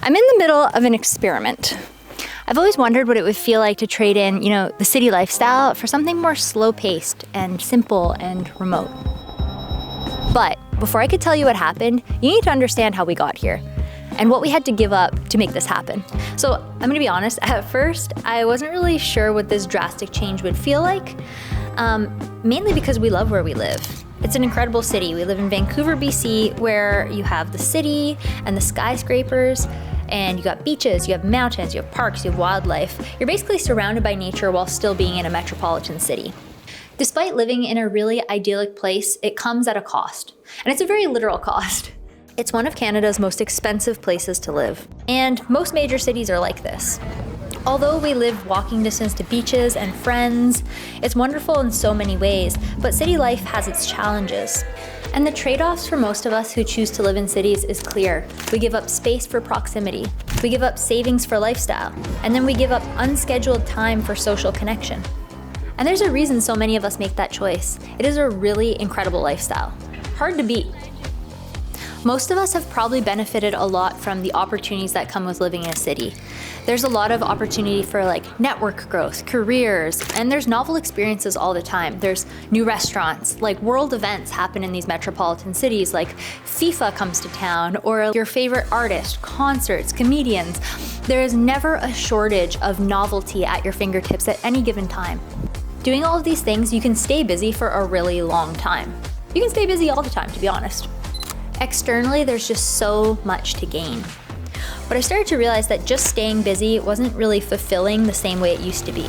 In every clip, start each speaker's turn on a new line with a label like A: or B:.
A: I'm in the middle of an experiment. I've always wondered what it would feel like to trade in, the city lifestyle for something more slow-paced and simple and remote. But before I could tell you what happened, you need to understand how we got here and what we had to give up to make this happen. So I'm gonna be honest, at first, I wasn't really sure what this drastic change would feel like, mainly because we love where we live. It's an incredible city. We live in Vancouver, BC, where you have the city and the skyscrapers, and you got beaches, you have mountains, you have parks, you have wildlife. You're basically surrounded by nature while still being in a metropolitan city. Despite living in a really idyllic place, it comes at a cost. And it's a very literal cost. It's one of Canada's most expensive places to live. And most major cities are like this. Although we live walking distance to beaches and friends, it's wonderful in so many ways, but city life has its challenges. And the trade-offs for most of us who choose to live in cities is clear. We give up space for proximity, we give up savings for lifestyle, and then we give up unscheduled time for social connection. And there's a reason so many of us make that choice. It is a really incredible lifestyle. Hard to beat. Most of us have probably benefited a lot from the opportunities that come with living in a city. There's a lot of opportunity for network growth, careers, and there's novel experiences all the time. There's new restaurants, world events happen in these metropolitan cities, like FIFA comes to town, or your favorite artist, concerts, comedians. There is never a shortage of novelty at your fingertips at any given time. Doing all of these things, you can stay busy for a really long time. You can stay busy all the time, to be honest. Externally, there's just so much to gain. But I started to realize that just staying busy wasn't really fulfilling the same way it used to be.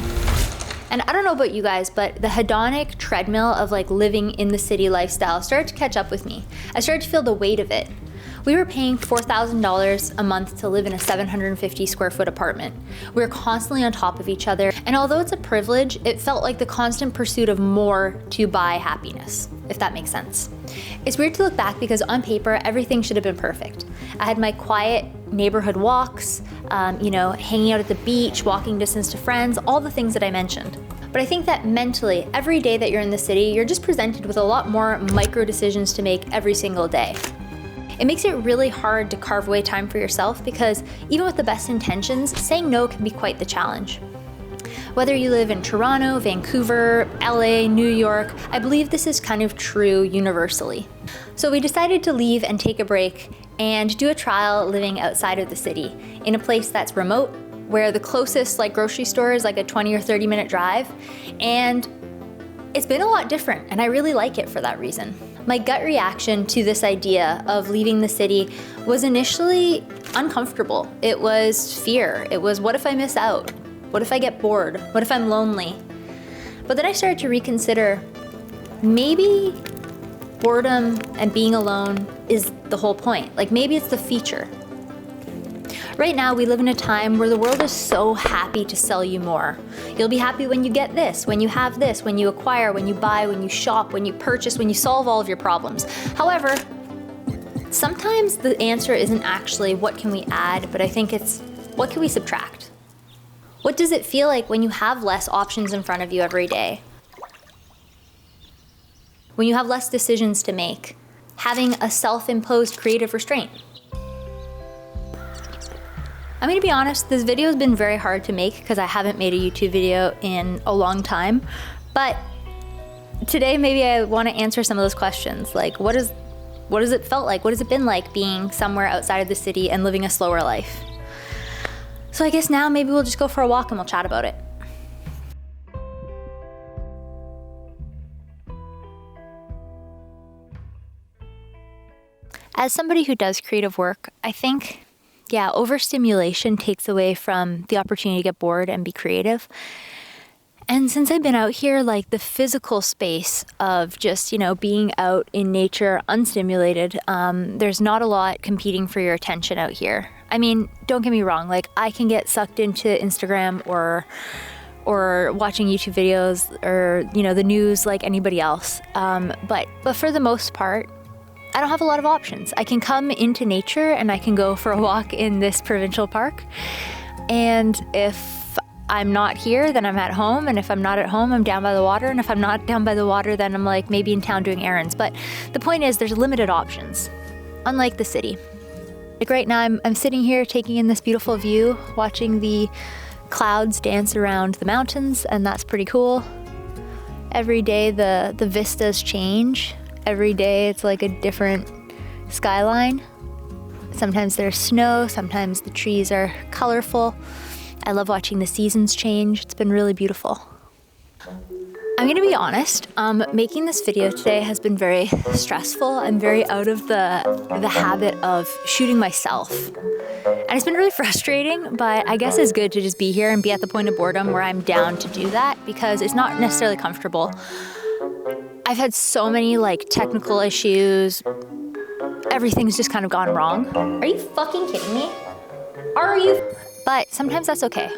A: And I don't know about you guys, but the hedonic treadmill of living in the city lifestyle started to catch up with me. I started to feel the weight of it. We were paying $4,000 a month to live in a 750 square foot apartment. We were constantly on top of each other, and although it's a privilege, it felt like the constant pursuit of more to buy happiness, if that makes sense. It's weird to look back because on paper, everything should have been perfect. I had my quiet neighborhood walks, hanging out at the beach, walking distance to friends, all the things that I mentioned. But I think that mentally, every day that you're in the city, you're just presented with a lot more micro decisions to make every single day. It makes it really hard to carve away time for yourself because even with the best intentions, saying no can be quite the challenge. Whether you live in Toronto, Vancouver, LA, New York, I believe this is kind of true universally. So we decided to leave and take a break and do a trial living outside of the city in a place that's remote, where the closest grocery store is a 20 or 30 minute drive. And it's been a lot different, and I really like it for that reason. My gut reaction to this idea of leaving the city was initially uncomfortable. It was fear. It was, what if I miss out? What if I get bored? What if I'm lonely? But then I started to reconsider, maybe boredom and being alone is the whole point. Maybe it's the feature. Right now, we live in a time where the world is so happy to sell you more. You'll be happy when you get this, when you have this, when you acquire, when you buy, when you shop, when you purchase, when you solve all of your problems. However, sometimes the answer isn't actually what can we add, but I think it's what can we subtract? What does it feel like when you have less options in front of you every day? When you have less decisions to make? Having a self-imposed creative restraint? I'm gonna be honest, this video has been very hard to make because I haven't made a YouTube video in a long time, but today maybe I wanna answer some of those questions. What does it felt like? What has it been like being somewhere outside of the city and living a slower life? So I guess now maybe we'll just go for a walk and we'll chat about it. As somebody who does creative work, I think overstimulation takes away from the opportunity to get bored and be creative. And since I've been out here, the physical space of just, being out in nature unstimulated, there's not a lot competing for your attention out here. I mean, don't get me wrong, I can get sucked into Instagram or watching YouTube videos or, the news like anybody else. But for the most part, I don't have a lot of options. I can come into nature and I can go for a walk in this provincial park. And if I'm not here, then I'm at home. And if I'm not at home, I'm down by the water. And if I'm not down by the water, then I'm maybe in town doing errands. But the point is there's limited options, unlike the city. Like right now I'm sitting here taking in this beautiful view, watching the clouds dance around the mountains, and that's pretty cool. Every day the vistas change. Every day it's like a different skyline. Sometimes there's snow, sometimes the trees are colorful. I love watching the seasons change. It's been really beautiful. I'm gonna be honest, making this video today has been very stressful. I'm very out of the habit of shooting myself. And it's been really frustrating, but I guess it's good to just be here and be at the point of boredom where I'm down to do that, because it's not necessarily comfortable. I've had so many like technical issues. Everything's just kind of gone wrong. Are you fucking kidding me? Are you? But sometimes that's okay.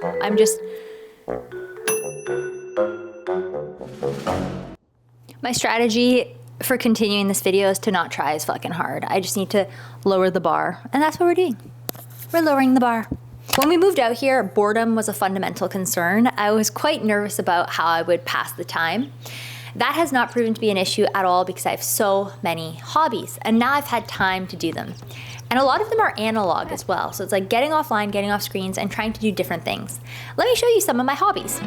A: My strategy for continuing this video is to not try as fucking hard. I just need to lower the bar, and that's what we're doing. We're lowering the bar. When we moved out here, boredom was a fundamental concern. I was quite nervous about how I would pass the time. That has not proven to be an issue at all because I have so many hobbies, and now I've had time to do them. And a lot of them are analog as well. So it's like getting offline, getting off screens, and trying to do different things. Let me show you some of my hobbies.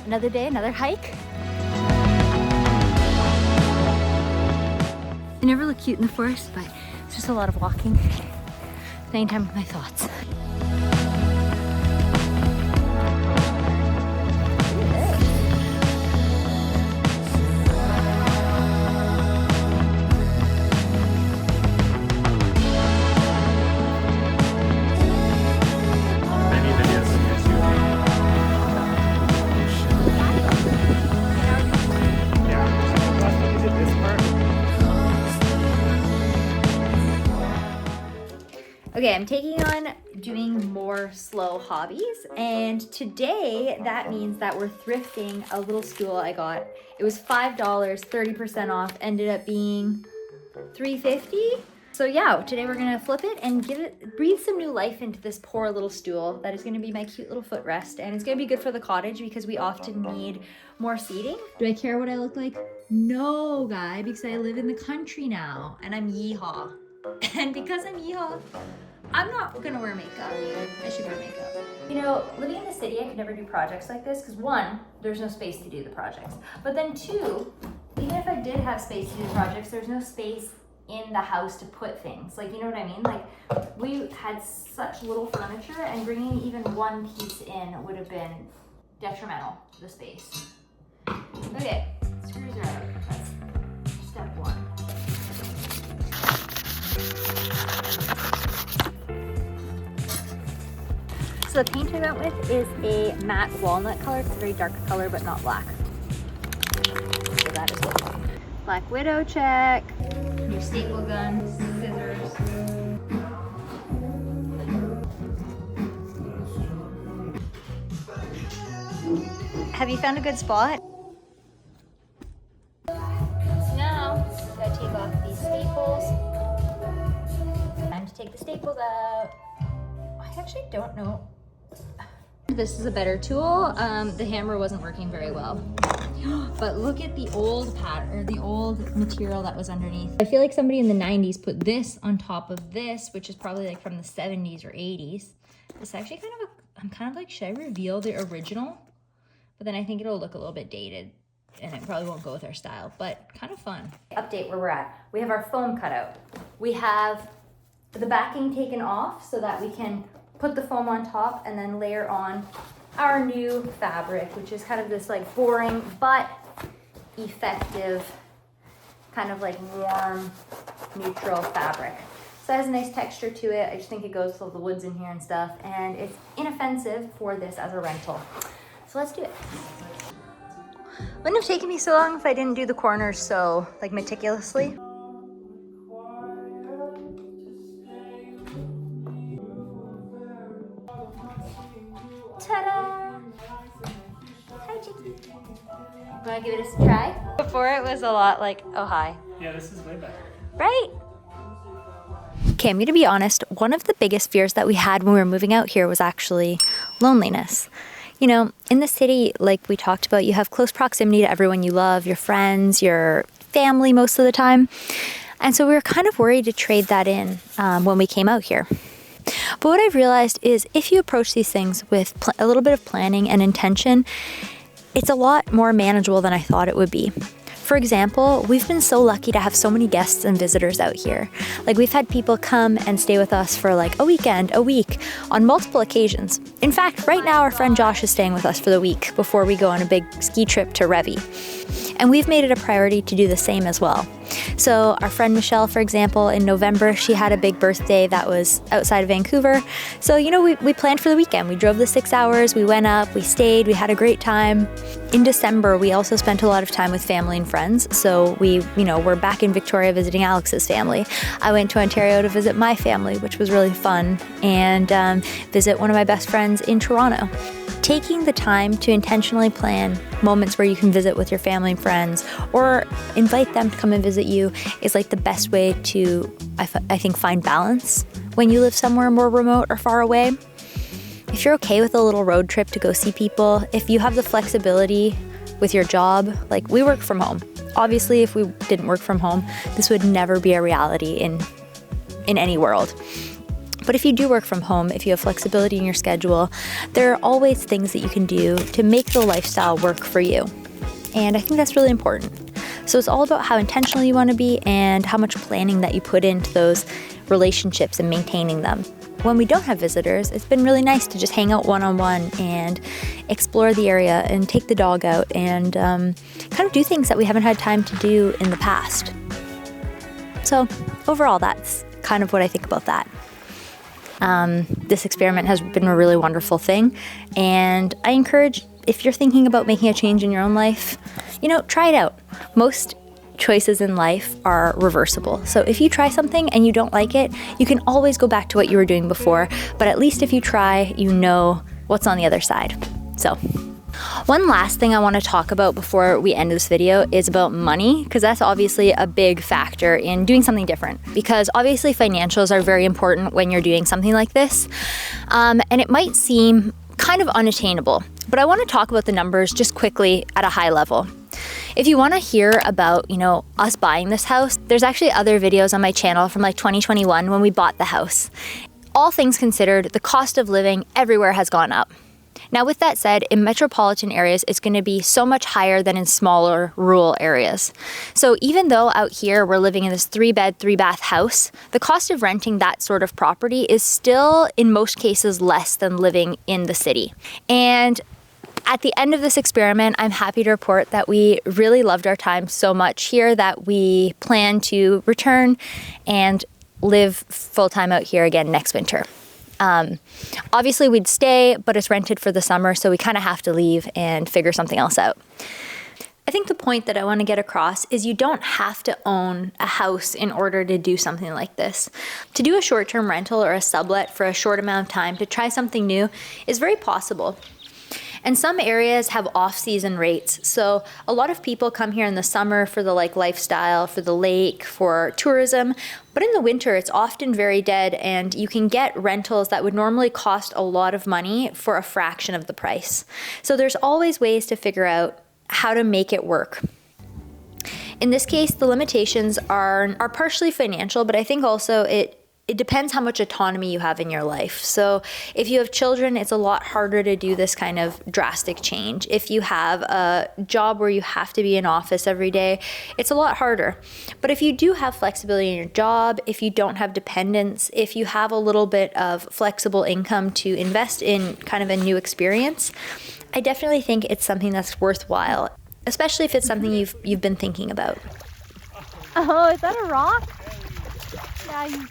A: Another day, another hike. I never look cute in the forest, but it's just a lot of walking, spending time with my thoughts. Okay, I'm taking on doing more slow hobbies, and today that means that we're thrifting a little stool I got. It was $5, 30% off, ended up being $3.50. So yeah, today we're gonna flip it and breathe some new life into this poor little stool that is gonna be my cute little footrest, and it's gonna be good for the cottage because we often need more seating. Do I care what I look like? No, guy, because I live in the country now and I'm yeehaw. And because I'm yeehaw, I'm not gonna wear makeup. I should wear makeup. You know, living in the city, I could never do projects like this because one, there's no space to do the projects. But then two, even if I did have space to do the projects, there's no space in the house to put things. Like, you know what I mean? Like, we had such little furniture, and bringing even one piece in would have been detrimental to the space. Okay, screws are out. That's step one. So the paint I went with is a matte walnut color. It's a very dark color, but not black. So that is what. Black Widow check. New staple gun, scissors. Have you found a good spot? Now, gotta take off these staples. Time to take the staples out. I actually don't know. This is a better tool. The hammer wasn't working very well. But look at the old pattern, or the old material that was underneath. I feel like somebody in the 90s put this on top of this, which is probably like from the 70s or 80s. It's actually kind of I'm kind of like, should I reveal the original? But then I think it'll look a little bit dated and it probably won't go with our style, but kind of fun. Update where we're at. We have our foam cut out. We have the backing taken off so that we can put the foam on top and then layer on our new fabric, which is kind of this like boring but effective kind of like warm neutral fabric. So it has a nice texture to it. I just think it goes with all the woods in here and stuff, and it's inoffensive for this as a rental. So let's do it. Wouldn't have taken me so long if I didn't do the corners so like meticulously. Ta-da! Hi, Chicky. Wanna give it a try? Before it was a lot like, oh, hi.
B: Yeah, this is way better.
A: Right? Okay, I'm gonna be honest, one of the biggest fears that we had when we were moving out here was actually loneliness. You know, in the city, like we talked about, you have close proximity to everyone you love, your friends, your family most of the time. And so we were kind of worried to trade that in when we came out here. But what I've realized is if you approach these things with a little bit of planning and intention, it's a lot more manageable than I thought it would be. For example, we've been so lucky to have so many guests and visitors out here. Like we've had people come and stay with us for like a weekend, a week, on multiple occasions. In fact, right now our friend Josh is staying with us for the week before we go on a big ski trip to Revi. And we've made it a priority to do the same as well. So our friend Michelle, for example, in November, she had a big birthday that was outside of Vancouver. So, you know, we planned for the weekend. We drove the 6 hours, we went up, we stayed, we had a great time. In December, we also spent a lot of time with family and friends. So we're back in Victoria visiting Alex's family. I went to Ontario to visit my family, which was really fun, and visit one of my best friends in Toronto. Taking the time to intentionally plan moments where you can visit with your family and friends or invite them to come and visit you is like the best way to, I think, find balance when you live somewhere more remote or far away. If you're okay with a little road trip to go see people, if you have the flexibility with your job, like we work from home. Obviously, if we didn't work from home, this would never be a reality in any world. But if you do work from home, if you have flexibility in your schedule, there are always things that you can do to make the lifestyle work for you. And I think that's really important. So it's all about how intentional you want to be and how much planning that you put into those relationships and maintaining them. When we don't have visitors, it's been really nice to just hang out one-on-one and explore the area and take the dog out and kind of do things that we haven't had time to do in the past. So overall, that's kind of what I think about that. This experiment has been a really wonderful thing, and I encourage, if you're thinking about making a change in your own life, try it out. Most choices in life are reversible. So if you try something and you don't like it, you can always go back to what you were doing before, but at least if you try, you know what's on the other side. So one last thing I want to talk about before we end this video is about money, because that's obviously a big factor in doing something different, because obviously financials are very important when you're doing something like this. And it might seem kind of unattainable, but I want to talk about the numbers just quickly at a high level. If you want to hear about, us buying this house, there's actually other videos on my channel from like 2021 when we bought the house. All things considered, the cost of living everywhere has gone up. Now, with that said, in metropolitan areas, it's going to be so much higher than in smaller rural areas. So even though out here we're living in this 3-bed, 3-bath house, the cost of renting that sort of property is still, in most cases, less than living in the city. And at the end of this experiment, I'm happy to report that we really loved our time so much here that we plan to return and live full-time out here again next winter. Obviously we'd stay, but it's rented for the summer, so we kind of have to leave and figure something else out. I think the point that I want to get across is you don't have to own a house in order to do something like this. To do a short-term rental or a sublet for a short amount of time to try something new is very possible. And some areas have off-season rates. So a lot of people come here in the summer for the lifestyle, for the lake, for tourism. But in the winter, it's often very dead, and you can get rentals that would normally cost a lot of money for a fraction of the price. So there's always ways to figure out how to make it work. In this case, the limitations are partially financial, but I think also it depends how much autonomy you have in your life. So if you have children, it's a lot harder to do this kind of drastic change. If you have a job where you have to be in office every day, it's a lot harder. But if you do have flexibility in your job, if you don't have dependents, if you have a little bit of flexible income to invest in kind of a new experience, I definitely think it's something that's worthwhile, especially if it's something you've been thinking about.
C: Oh, is that a rock? Yeah,